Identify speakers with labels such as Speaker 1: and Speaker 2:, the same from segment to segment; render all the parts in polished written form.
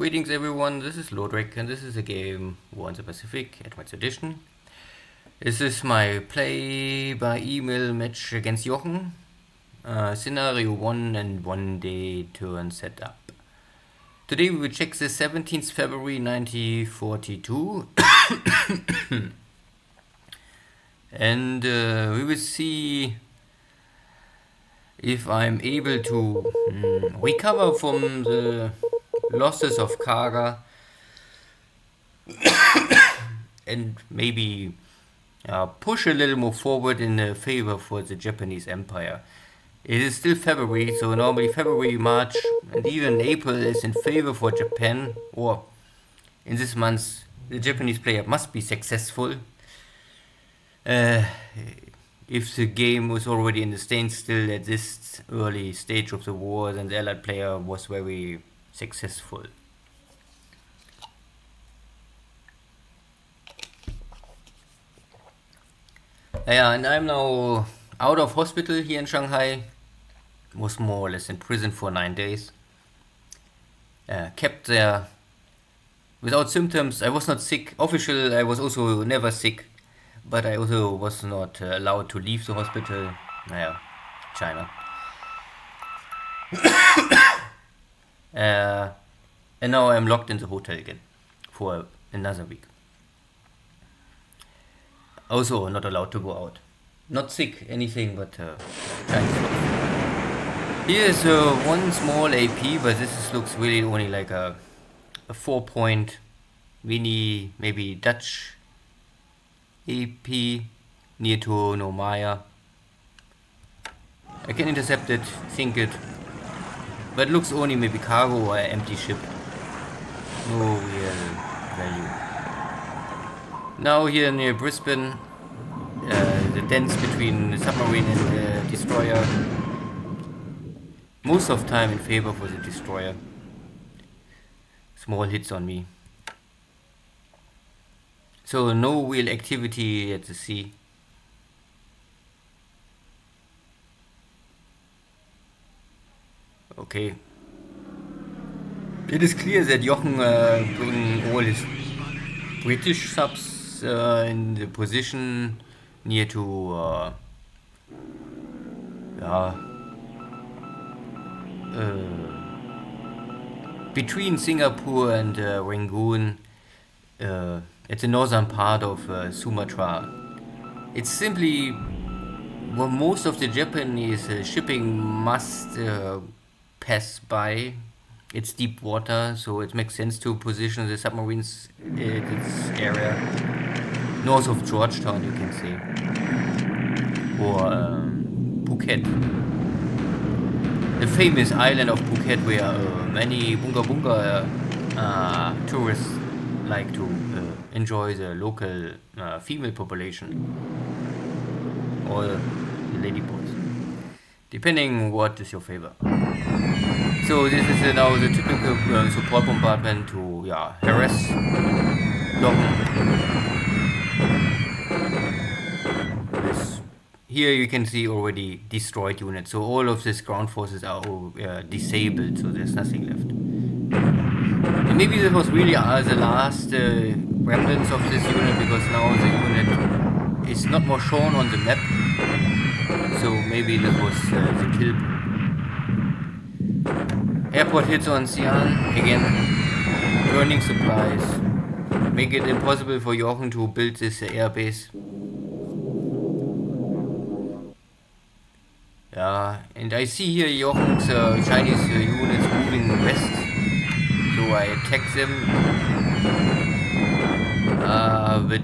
Speaker 1: Greetings everyone, this is Lodrik and this is a game War in the Pacific, Advanced Edition. This is my play by email match against Jochen. Scenario 1 and 1 day turn setup. Today we will check the 17th February 1942 and we will see if I'm able to recover from the losses of Kaga and maybe push a little more forward in favor for the Japanese Empire. It is still February, so normally February, March and even April is in favor for Japan, or in this month the Japanese player must be successful. If the game was already in the standstill at this early stage of the war, then the Allied player was very successful. Yeah, and I'm now out of hospital here in Shanghai. Was more or less in prison for 9 days. Kept there without symptoms. I was not sick. Official, I was also never sick. But I also was not allowed to leave the hospital. China. And now I'm locked in the hotel again for another week. Also not allowed to go out. Not sick, anything, but Chinese. Here's one small AP, but this looks really only like a 4-point mini, maybe Dutch AP near to Nomaya. I can intercept it, sink it, but it looks only maybe cargo or empty ship. No real value. Now here near Brisbane, the dance between the submarine and the destroyer. Most of time in favor for the destroyer. Small hits on me. So no real activity at the sea. Okay. It is clear that Jochen bring all his British subs in the position near to between Singapore and Rangoon, at the northern part of Sumatra. It's simply where most of the Japanese shipping must pass by. It's deep water, so it makes sense to position the submarines in this area. North of Georgetown, you can say. Or Phuket. The famous island of Phuket, where many bunga tourists like to enjoy the local female population. Or the ladyboys. Depending what is your favor. So this is now the typical support bombardment to harass Jochen. Here you can see already destroyed units, so all of these ground forces are disabled, so there's nothing left. And maybe this was really the last remnants of this unit, because now the unit is not more shown on the map, so maybe this was the kill. Airport hits on Xi'an, again, burning supplies, make it impossible for Jochen to build this airbase. And I see here Jochen's Chinese units moving west, so I attack them. But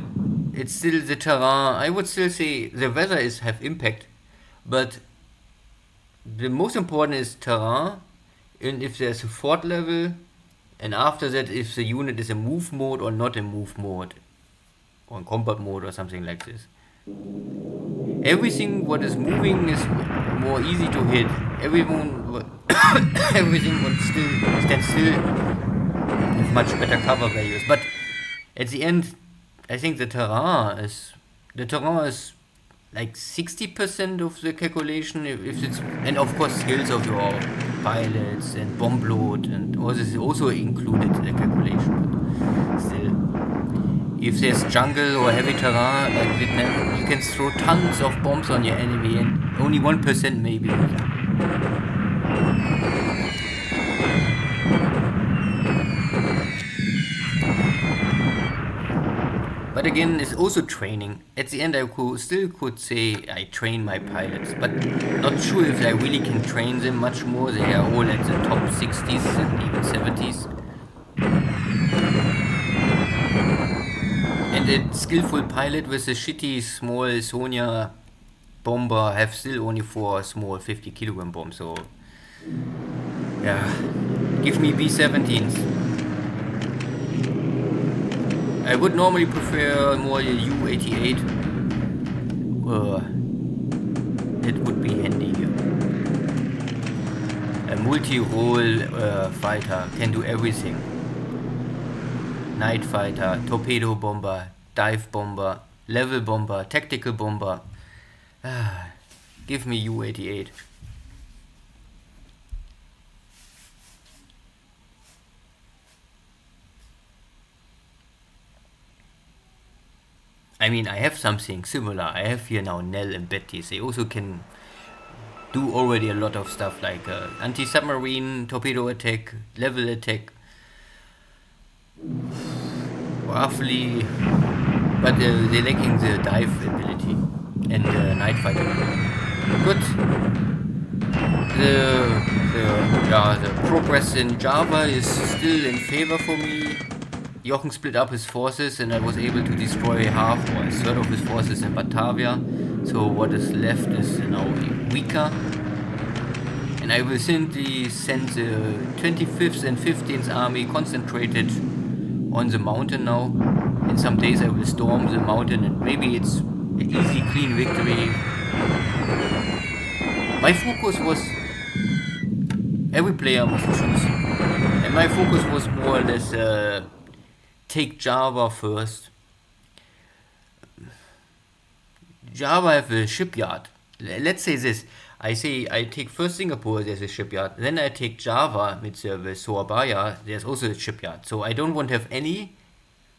Speaker 1: it's still the terrain. I would still say the weather have impact, but the most important is terrain, and if there's a fort level, and after that if the unit is in move mode or not in move mode, or in combat mode or something like this. Everything what is moving is more easy to hit. Everything would still stand still with much better cover values. But at the end, I think the terrain is like 60% of the calculation. If it's, and of course skills of your pilots and bomb load and all this is also included in the calculation. But still, if there's jungle or heavy terrain like Vietnam, you can throw tons of bombs on your enemy and only 1% maybe. But again, it's also training. At the end, I still could say I train my pilots, but not sure if I really can train them much more. They are all at the top 60s and even 70s. And a skillful pilot with a shitty small Sonia bomber have still only 4 small 50 kilogram bombs. So, yeah, give me B-17s. I would normally prefer more the U-88. It would be handy here. A multi-role fighter can do everything. Night fighter, torpedo bomber, dive bomber, level bomber, tactical bomber. Give me U-88. I mean, I have something similar. I have here now Nell and Betis. They also can do already a lot of stuff like anti-submarine, torpedo attack, level attack. Roughly, but they're lacking the dive ability and night fighter. Good. The progress in Java is still in favor for me. Jochen split up his forces and I was able to destroy half or a third of his forces in Batavia. So what is left is now weaker. And I will simply send the 25th and 15th army concentrated on the mountain now. In some days I will storm the mountain and maybe it's an easy, clean victory. My focus was... Every player must choose. And my focus was more or less... take Java first. Java have a shipyard. Let's say this. I say I take first Singapore, there's a shipyard. Then I take Java with Surabaya, there's also a shipyard. So I don't want to have any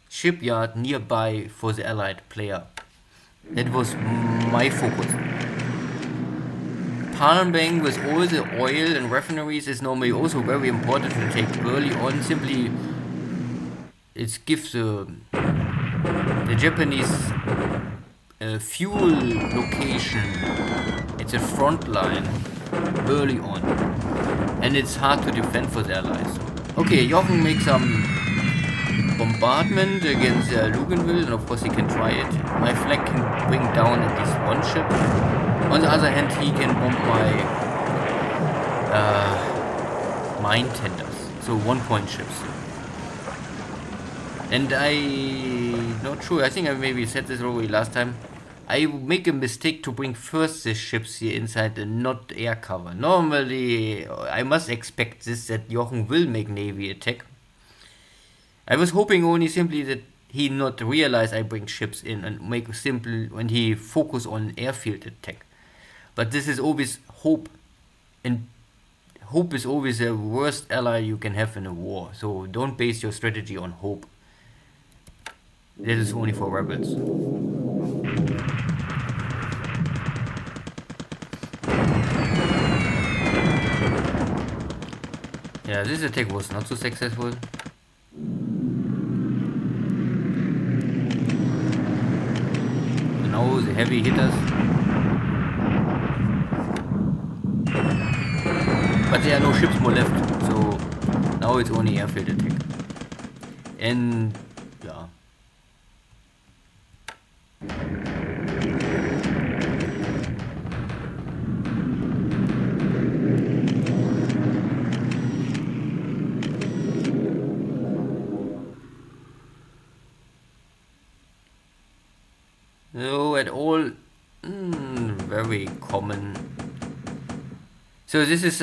Speaker 1: shipyard nearby for the allied player. That was my focus. Palembang with all the oil and refineries is normally also very important to take early on. Simply it gives the Japanese fuel location. It's a front line early on, and it's hard to defend for the allies. Okay, Jochen makes some bombardment against Luganville, and of course he can try it. My flag can bring down at least one ship. On the other hand, he can bomb my mine tenders, so 1-point ships. And not sure, I think I maybe said this already last time. I make a mistake to bring first the ships here inside and not air cover. Normally, I must expect this, that Jochen will make navy attack. I was hoping only simply that he not realize I bring ships in and make simple when he focus on airfield attack. But this is always hope, and hope is always the worst ally you can have in a war. So don't base your strategy on hope. That is only for rebels. Yeah, this attack was not so successful. Now the heavy hitters. But there are no ships more left, so now it's only airfield attack. And yeah. No, at all, very common. So this is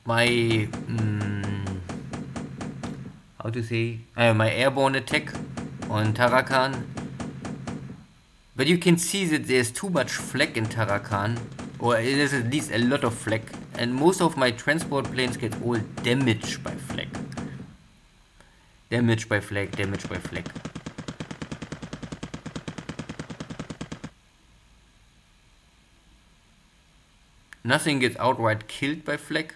Speaker 1: my how to say my airborne attack on Tarakan. But you can see that there's too much flak in Tarakan, or it is at least a lot of flak, and most of my transport planes get all damaged by flak. Damaged by flak, damaged by flak. Nothing gets outright killed by flak.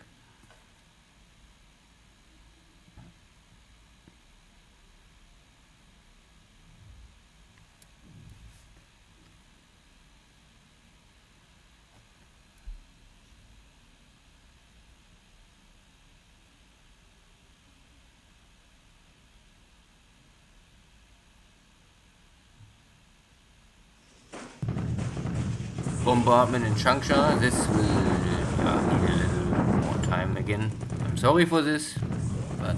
Speaker 1: Bombardment in Changsha, this will need a little more time again. I'm sorry for this, but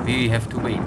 Speaker 1: we have to wait.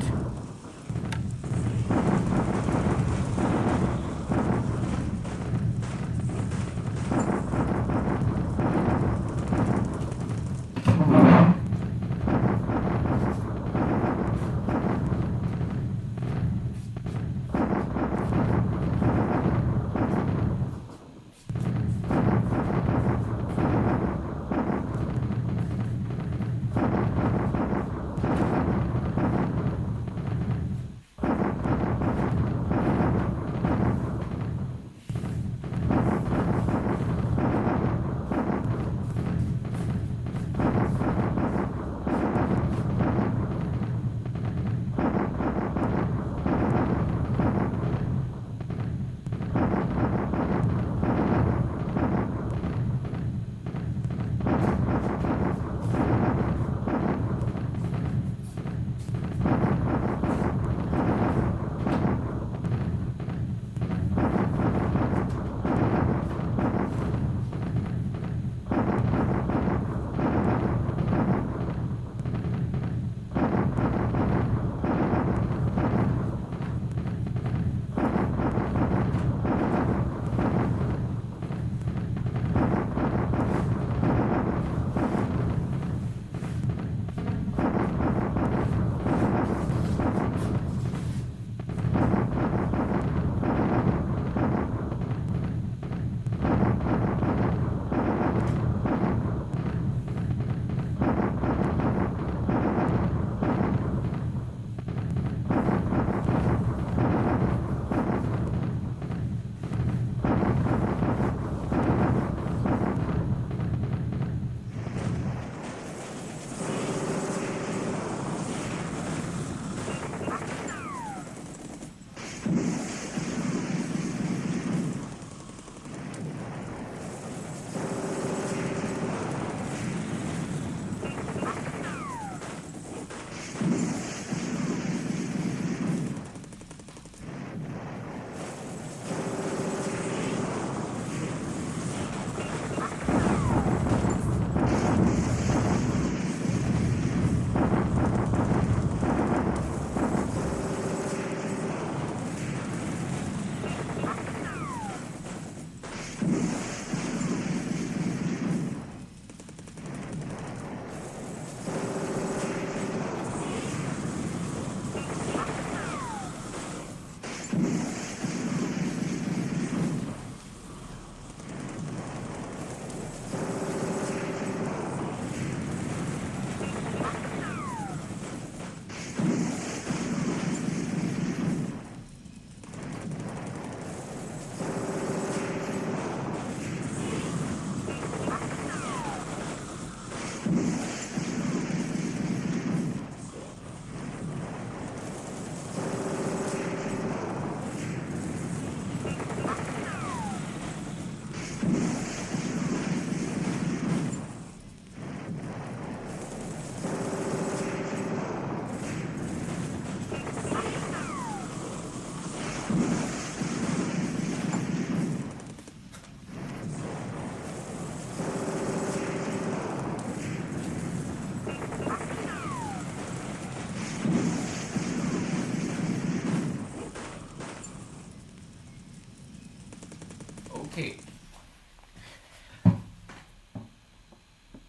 Speaker 1: Okay.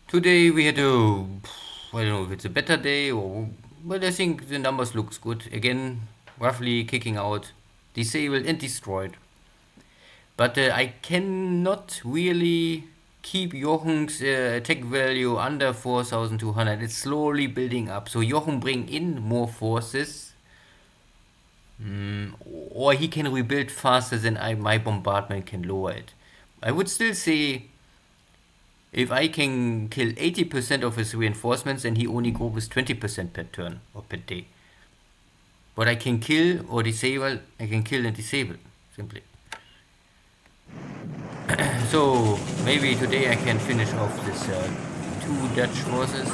Speaker 1: Today we had a, I don't know if it's a better day or, but I think the numbers looks good. Again, roughly kicking out, disabled and destroyed. But I cannot really keep Jochen's attack value under 4,200. It's slowly building up. So Jochen bring in more forces, or he can rebuild faster than my bombardment can lower it. I would still say if I can kill 80% of his reinforcements, then he only go with 20% per turn or per day. What I can kill or disable, I can kill and disable, simply. So maybe today I can finish off this two Dutch forces.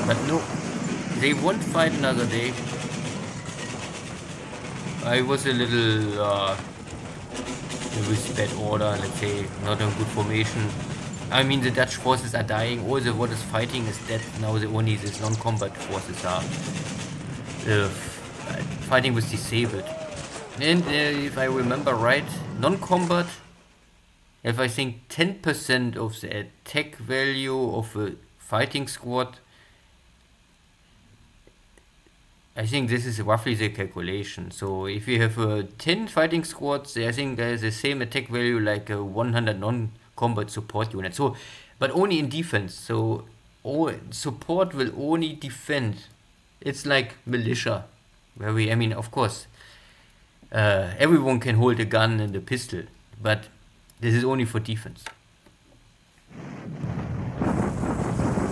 Speaker 1: But no, they won't fight another day. I was a little with bad order, let's say, not in good formation. I mean, the Dutch forces are dying. All the what is fighting is dead. Now the only these non-combat forces are fighting with disabled. And if I remember right, non-combat have I think 10% of the attack value of a fighting squad. I think this is roughly the calculation. So if you have 10 fighting squads, I think there is the same attack value like a 100 non-combat support unit. So, but only in defense. So all support will only defend. It's like militia, where I mean, of course, everyone can hold a gun and a pistol, but this is only for defense.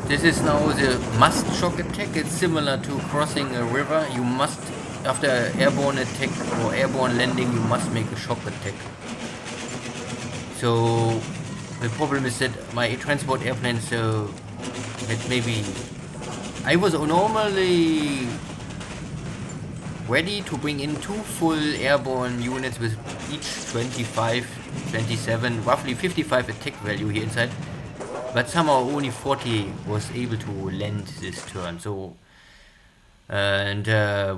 Speaker 1: This is now the must shock attack. It's similar to crossing a river. You must, after airborne attack or airborne landing, you must make a shock attack. So the problem is that my transport airplanes that maybe I was normally ready to bring in 2 full airborne units with each 25, 27, roughly 55 attack value here inside. But somehow only 40 was able to land this turn. So, and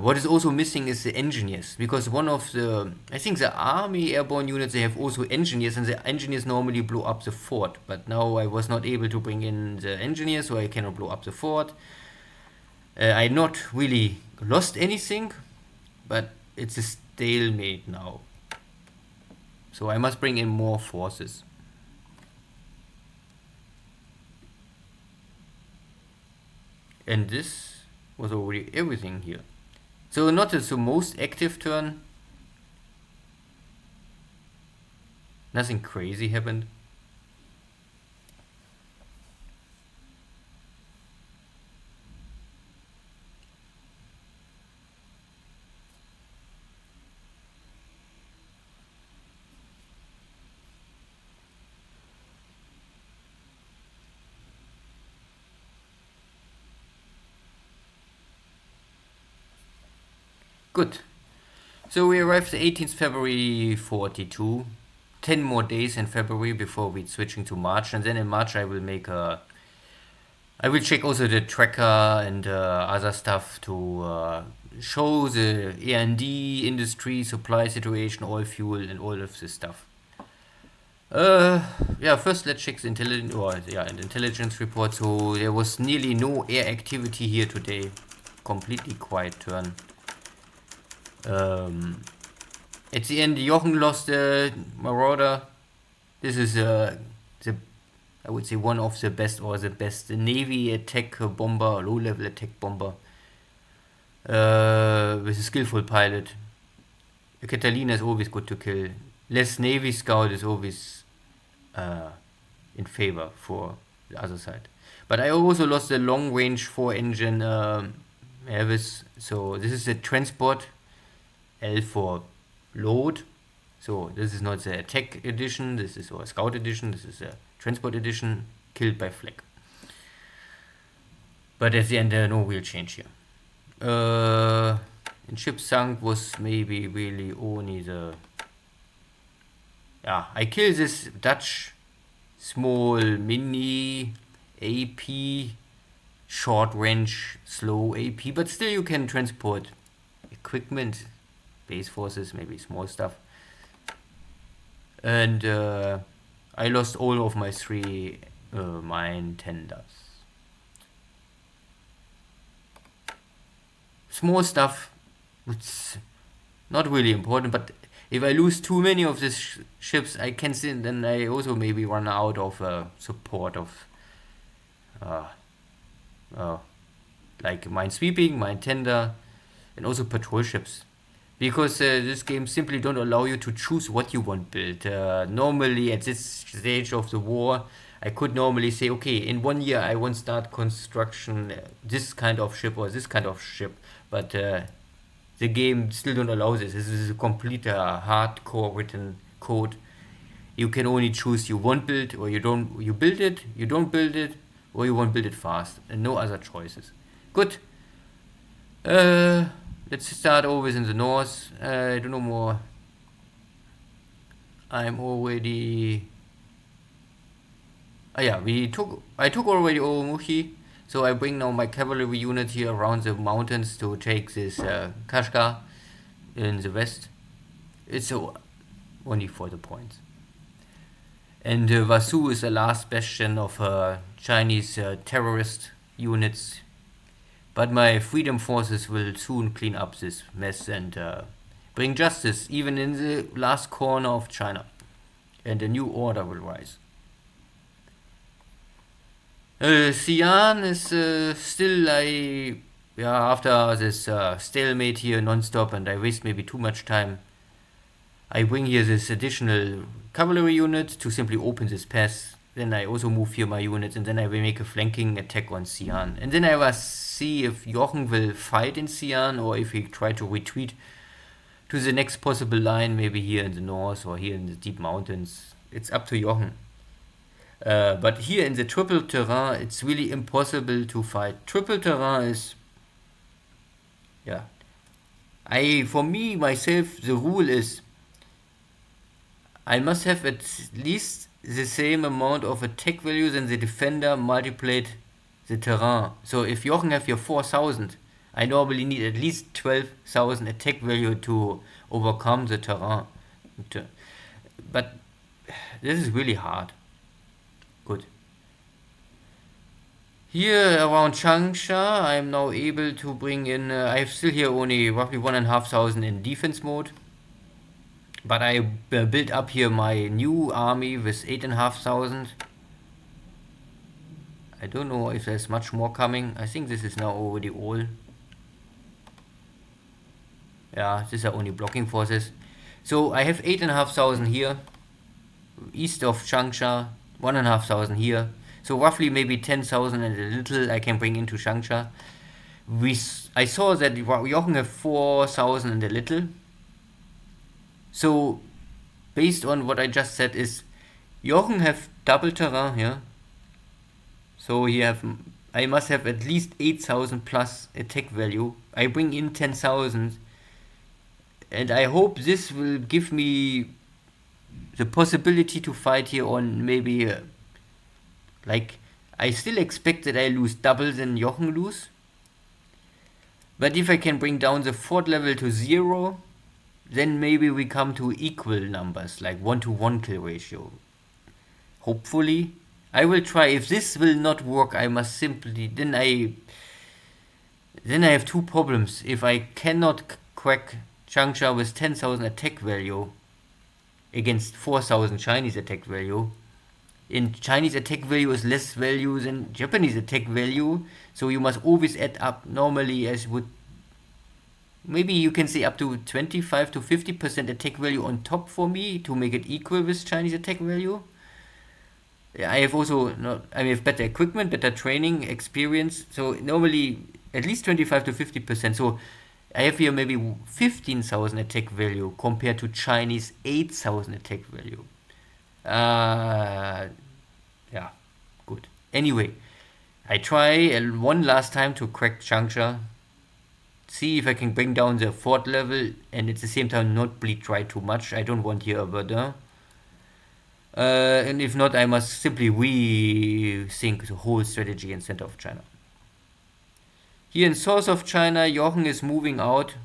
Speaker 1: what is also missing is the engineers, because one of the, I think the army airborne units, they have also engineers, and the engineers normally blow up the fort. But now I was not able to bring in the engineers, so I cannot blow up the fort. I not really lost anything, but it's a stalemate now. So I must bring in more forces. And this was already everything here. So not the most active turn. Nothing crazy happened. Good. So we arrived the 18th February 42. 10 more days in February before we're switching to March. And then in March I will make a... I will check also the tracker and other stuff to show the A&D industry, supply situation, oil fuel and all of this stuff. Yeah, first let's check the intelligence report. So there was nearly no air activity here today. Completely quiet turn. At the end, Jochen lost the Marauder. This is I would say one of the best or the best Navy attack bomber, low-level attack bomber, with a skillful pilot. A Catalina is always good to kill. Less Navy Scout is always in favor for the other side. But I also lost the long-range 4-engine Elvis. So this is a transport. L for load. So this is not the attack edition, this is a scout edition, this is a transport edition, killed by flak. But at the end no real change here. In ship sunk was maybe really only the... Yeah, I kill this Dutch small mini AP, short range slow AP, but still you can transport equipment, base forces, maybe small stuff. And I lost all of my 3 mine tenders. Small stuff, it's not really important, but if I lose too many of these ships, I can then I also maybe run out of support of uh, uh, like minesweeping, mine tender, and also patrol ships. Because this game simply don't allow you to choose what you want built. Normally at this stage of the war, I could normally say, okay, in 1 year I want start construction this kind of ship or this kind of ship, but the game still don't allow this. This is a complete hardcore written code. You can only choose you won't build or you don't. You build it, you don't build it, or you won't build it fast, and no other choices. Good. Let's start always in the north. I don't know more. I'm already. Yeah, I took already Oromushi, so I bring now my cavalry unit here around the mountains to take this Kashgar in the west. It's only for the points. And Vasu is the last bastion of Chinese terrorist units. But my freedom forces will soon clean up this mess and bring justice even in the last corner of China. And a new order will rise. Xi'an is still after this stalemate here non-stop, and I waste maybe too much time. I bring here this additional cavalry unit to simply open this pass. Then I also move here my units, and then I will make a flanking attack on Xi'an. And then I will see if Jochen will fight in Xi'an or if he try to retreat to the next possible line, maybe here in the north or here in the deep mountains. It's up to Jochen. But here in the triple terrain, it's really impossible to fight. Triple terrain is, for me, myself, the rule is I must have at least the same amount of attack value than the defender multiplied the terrain. So if Jochen have here 4,000, I normally need at least 12,000 attack value to overcome the terrain. But this is really hard. Good. Here around Changsha, I am now able to bring in, I have still here only roughly 1,500 in defense mode. But I built up here my new army with 8,500. I don't know if there's much more coming. I think this is now already all. Yeah, these are only blocking forces. So I have 8,500 here, east of Changsha, 1,500 here. So roughly maybe 10,000 and a little I can bring into Changsha. I saw that Jochen have 4,000 and a little. So, based on what I just said is, Jochen have double terrain here. So I must have at least 8,000 plus attack value. I bring in 10,000. And I hope this will give me the possibility to fight here on maybe, I still expect that I lose double than Jochen lose. But if I can bring down the fort level to 0, then maybe we come to equal numbers, like 1-to-1 kill ratio. Hopefully. I will try. If this will not work, I must simply... Then I have two problems. If I cannot crack Changsha with 10,000 attack value against 4,000 Chinese attack value, in Chinese attack value is less value than Japanese attack value, so you must always add up normally as would... Maybe you can say up to 25 to 50% attack value on top for me to make it equal with Chinese attack value. I have also I have better equipment, better training, experience. So normally at least 25 to 50%. So I have here maybe 15,000 attack value compared to Chinese 8,000 attack value. Good. Anyway, I try one last time to crack Changsha. See if I can bring down the fort level and at the same time not bleed dry too much. I don't want here a Verdun. And if not, I must simply rethink the whole strategy in center of China. Here in south of China, Jochen is moving out.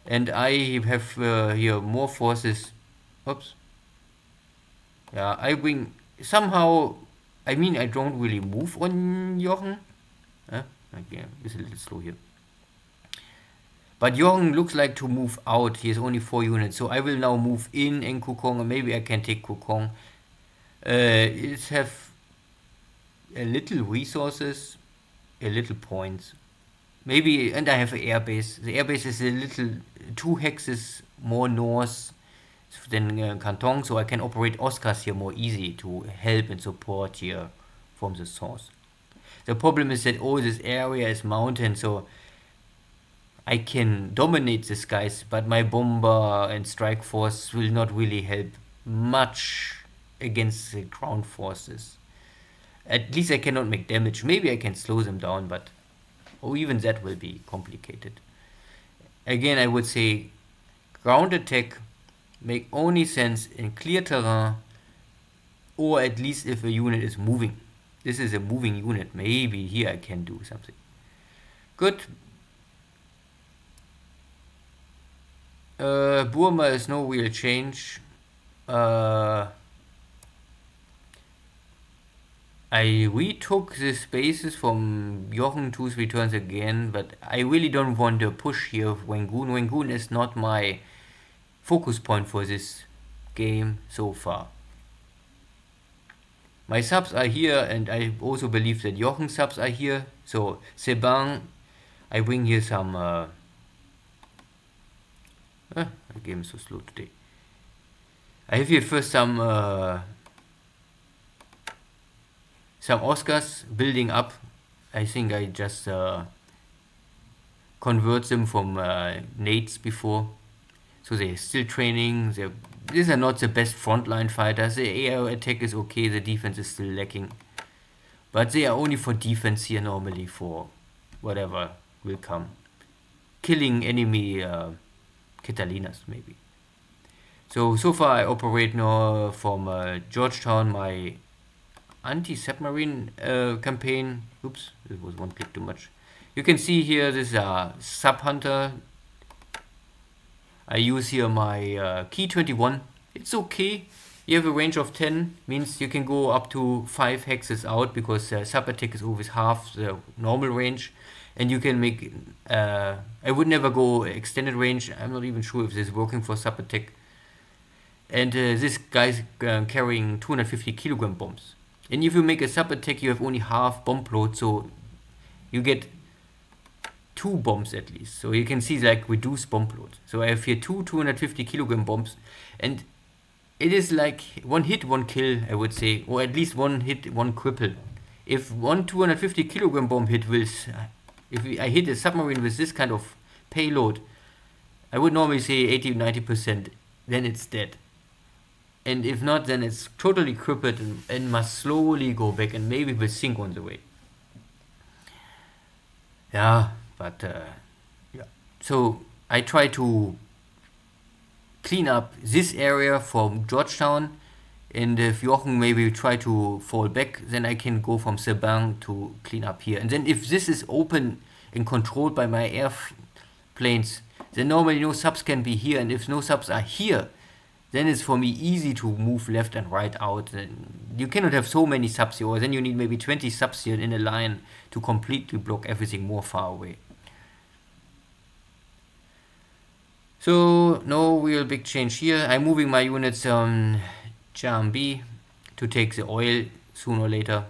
Speaker 1: And I have here more forces. Oops. Yeah, I bring... Somehow, I don't really move on Jochen. Okay, it's a little slow here. But Jochen looks like to move out. He has only 4 units. So I will now move in Kukong, and maybe I can take Kukong. It have a little resources, a little points. Maybe, and I have an airbase. The airbase is a little 2 hexes more north than Canton, so I can operate Oscars here more easy to help and support here from the source. The problem is that all this area is mountain, so I can dominate the skies, but my bomber and strike force will not really help much against the ground forces. At least I cannot make damage. Maybe I can slow them down, but even that will be complicated. Again, I would say ground attack make only sense in clear terrain, or at least if a unit is moving. This is a moving unit. Maybe here I can do something. Good. Burma is no real change. I retook the spaces from Jochen 2-3 turns again, but I really don't want to push here of Rangoon. Rangoon is not my focus point for this game so far. My subs are here, and I also believe that Jochen's subs are here. So Seban, I bring here some... the game is so slow today. I have here first some Oscars building up. I think I just convert them from nades before. So they're still training. These are not the best frontline fighters. The air attack is okay, the defense is still lacking. But they are only for defense here normally, for whatever will come. Killing enemy Catalinas maybe. So far I operate now from Georgetown, my anti-submarine campaign. Oops, this was one click too much. You can see here this is a sub-hunter. I use here my key 21. It's okay. You have a range of 10, means you can go up to 5 hexes out, because sub-attack is always half the normal range. And you can make... I would never go extended range. I'm not even sure if this is working for sub-attack. And this guy's carrying 250 kilogram bombs. And if you make a sub-attack, you have only half bomb load, so you get 2 bombs at least. So you can see like reduced bomb load. So I have here 250 kilogram bombs, and it is like 1 hit, 1 kill, I would say, or at least 1 hit, 1 cripple. If one 250 kilogram bomb hit with, if I hit a submarine with this kind of payload, I would normally say 80-90%, then it's dead. And if not, then it's totally crippled and must slowly go back, and maybe will sink on the way. Yeah, but yeah. So I try to clean up this area from Georgetown, and if Jochen maybe try to fall back, then I can go from Seban to clean up here. And then if this is open and controlled by my airplanes, then normally no subs can be here, and if no subs are here, then it's for me easy to move left and right out. And you cannot have so many subs here, or then you need maybe 20 subs here in a line to completely block everything more far away. So no real big change here. I'm moving my units on Jambi to take the oil sooner or later.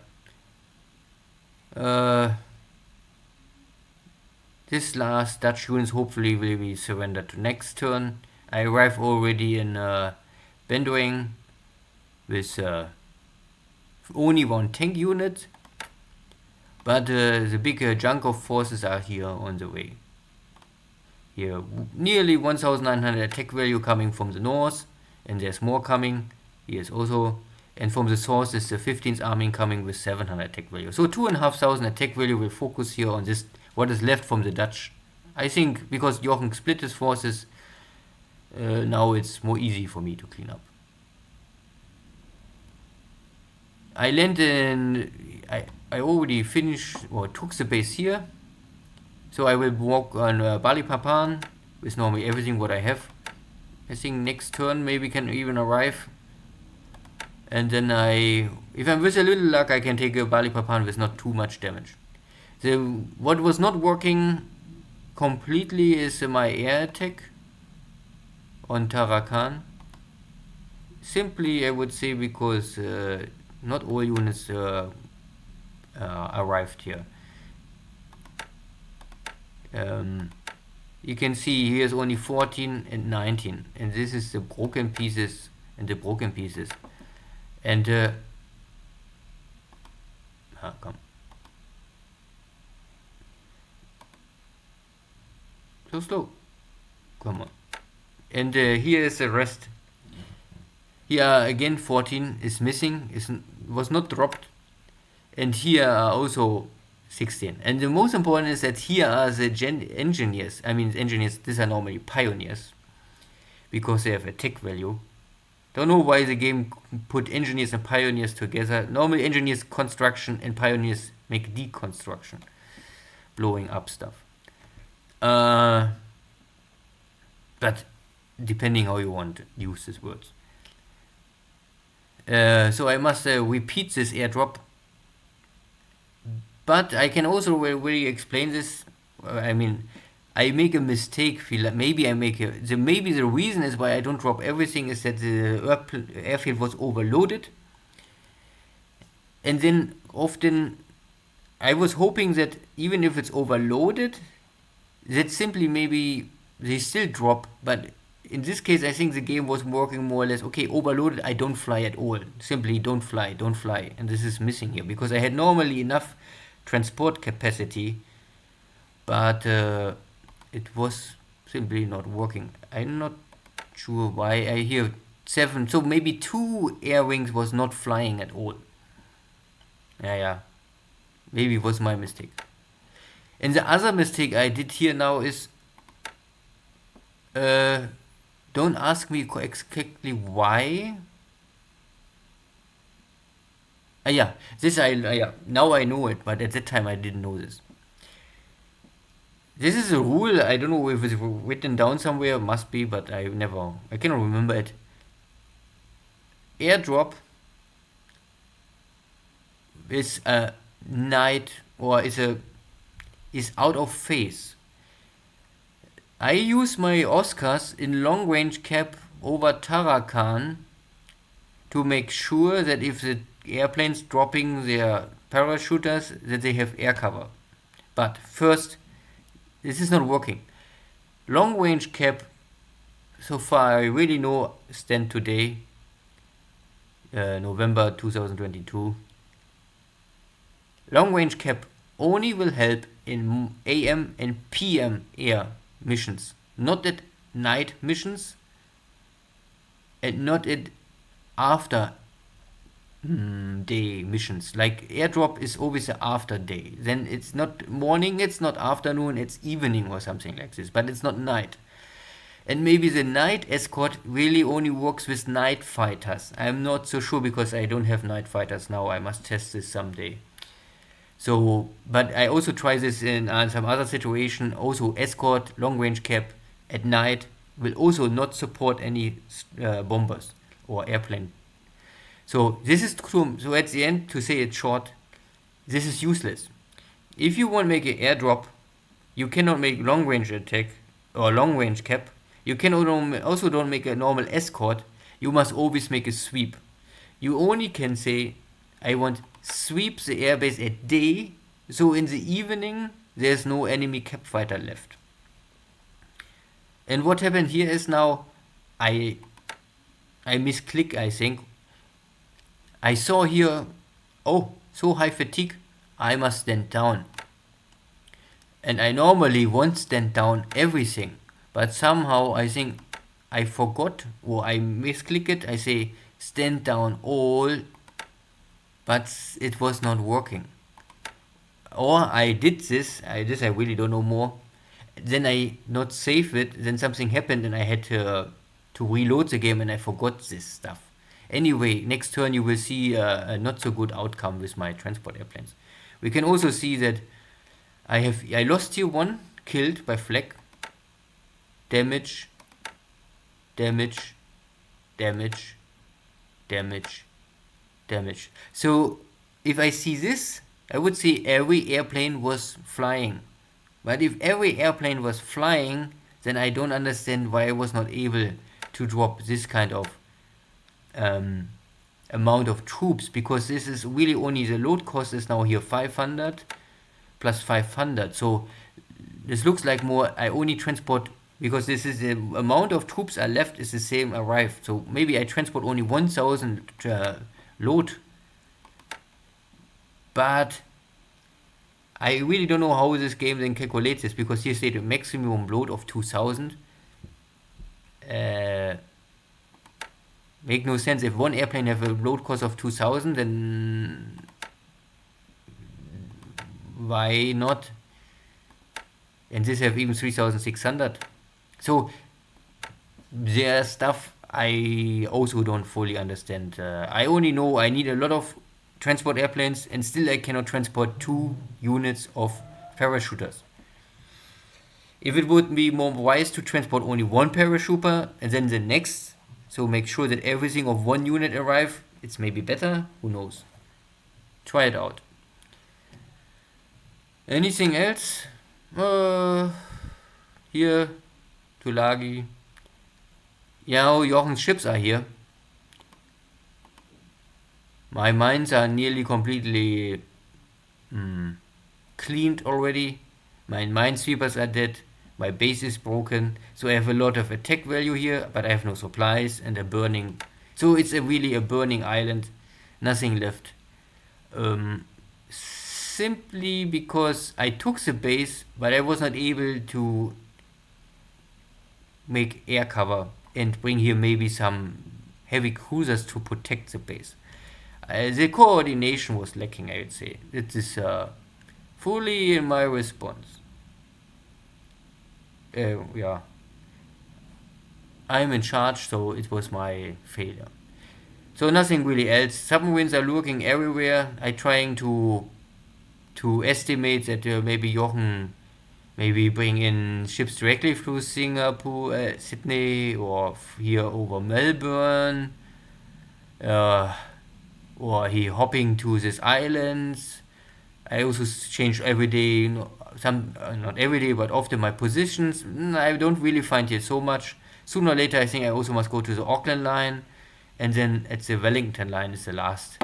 Speaker 1: This last Dutch units hopefully will be surrendered to next turn. I arrive already in Bendoing with only 1 tank unit, but the big chunk of forces are here on the way. Here, nearly 1,900 attack value coming from the north, and there's more coming. Here's also, and from the source is the 15th Army coming with 700 attack value. So 2,500 attack value will focus here on this, what is left from the Dutch. I think because Jochen split his forces, now it's more easy for me to clean up. I land in... I already finished or took the base here. So I will walk on Balikpapan with normally everything what I have. I think next turn maybe can even arrive. And then if I'm with a little luck, I can take a Balikpapan with not too much damage. What was not working completely is my air attack on Tarakan. Simply, I would say because not all units arrived here. You can see here's only 14 and 19, and this is the broken pieces and the broken pieces. And come. So slow. Come on. And here is the rest. Here again 14 is missing, was not dropped. And here are also 16. And the most important is that here are the engineers. I mean engineers, these are normally pioneers, because they have attack value. Don't know why the game put engineers and pioneers together. Normally engineers construction and pioneers make deconstruction, blowing up stuff. But depending how you want to use these words. So I must repeat this airdrop. But I can also really explain this. I mean, I make a mistake. Maybe I make maybe the reason is why I don't drop everything is that the airfield was overloaded. And then often I was hoping that even if it's overloaded, that simply maybe they still drop. But in this case, I think the game was working more or less, okay, overloaded, I don't fly at all. Simply don't fly. And this is missing here because I had normally enough transport capacity, but it was simply not working. I'm not sure why. I hear 7, so maybe 2 air wings was not flying at all. Yeah, maybe it was my mistake. And the other mistake I did here now is, don't ask me exactly why. Yeah, this now I know it, but at that time I didn't know this. This is a rule. I don't know if it's written down somewhere. Must be, but I cannot remember it. Airdrop is a night or is out of phase. I use my Oscars in long range cap over Tarakan to make sure that if the airplanes dropping their parachuters, that they have air cover. But first, this is not working. Long range cap, so far I really know, stand today, November 2022. Long range cap only will help in AM and PM air missions, not at night missions, and not at after day missions. Like airdrop is always after day. Then it's not morning, it's not afternoon, it's evening or something like this. But it's not night. And maybe the night escort really only works with night fighters. I'm not so sure because I don't have night fighters now. I must test this someday. So, but I also try this in some other situation. Also, escort, long range cap at night will also not support any bombers or airplane. So this is true. So at the end, to say it short, this is useless. If you want to make an airdrop, you cannot make long range attack or long range cap. You can also don't make a normal escort. You must always make a sweep. You only can say, I want sweep the airbase at day, so in the evening there's no enemy cap fighter left. And what happened here is now I misclick, I think. I saw here, oh, so high fatigue, I must stand down. And I normally won't stand down everything, but somehow I think I forgot or I misclick it. I say stand down all, but it was not working. Or I did this, I really don't know more. Then I not save it, then something happened and I had to reload the game and I forgot this stuff. Anyway, next turn you will see a not so good outcome with my transport airplanes. We can also see that I lost here 1 killed by flak. Damage. So if I see this, I would say every airplane was flying. But if every airplane was flying, then I don't understand why I was not able to drop this kind of um, amount of troops, because this is really only the load cost is now here 500 plus 500. So this looks like more I only transport, because this is the amount of troops are left is the same arrived. So maybe I transport only 1000 load, but I really don't know how this game then calculates this, because here stated maximum load of 2000. Make no sense. If one airplane have a load cost of 2000, then why not? And this have even 3600. So their stuff I also don't fully understand. I only know I need a lot of transport airplanes, and still I cannot transport 2 units of parachuters. If it would be more wise to transport only one parachuter and then the next, so make sure that everything of one unit arrive, it's maybe better. Who knows? Try it out. Anything else? Here, Tulagi. Yeah, Jochen's ships are here. My mines are nearly completely cleaned already. My minesweepers are dead. My base is broken. So I have a lot of attack value here, but I have no supplies and a burning. So it's really a burning island. Nothing left. Simply because I took the base, but I was not able to make air cover and bring here maybe some heavy cruisers to protect the base. The coordination was lacking, I would say. It is fully in my response. Yeah. I'm in charge, so it was my failure. So nothing really else. Submarines are lurking everywhere. I trying to estimate that maybe Jochen maybe bring in ships directly through Singapore, Sydney, or here over Melbourne, or he hopping to these islands. I also change every day, some not every day, but often my positions. I don't really find here so much. Sooner or later, I think I also must go to the Auckland line, and then at the Wellington line is the last.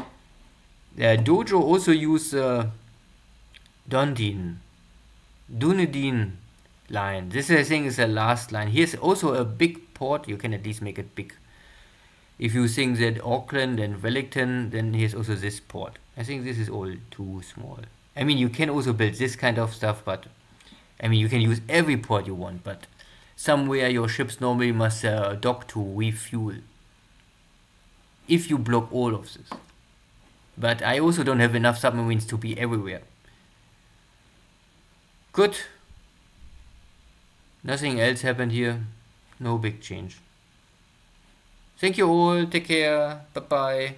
Speaker 1: Dojo also use Dunedin line. This I think is the last line. Here's also a big port. You can at least make it big. If you think that Auckland and Wellington, then here's also this port. I think this is all too small. I mean, you can also build this kind of stuff, but I mean, you can use every port you want, but somewhere your ships normally must dock to refuel. If you block all of this. But I also don't have enough submarines to be everywhere. Good. Nothing else happened here. No big change. Thank you all. Take care. Bye bye.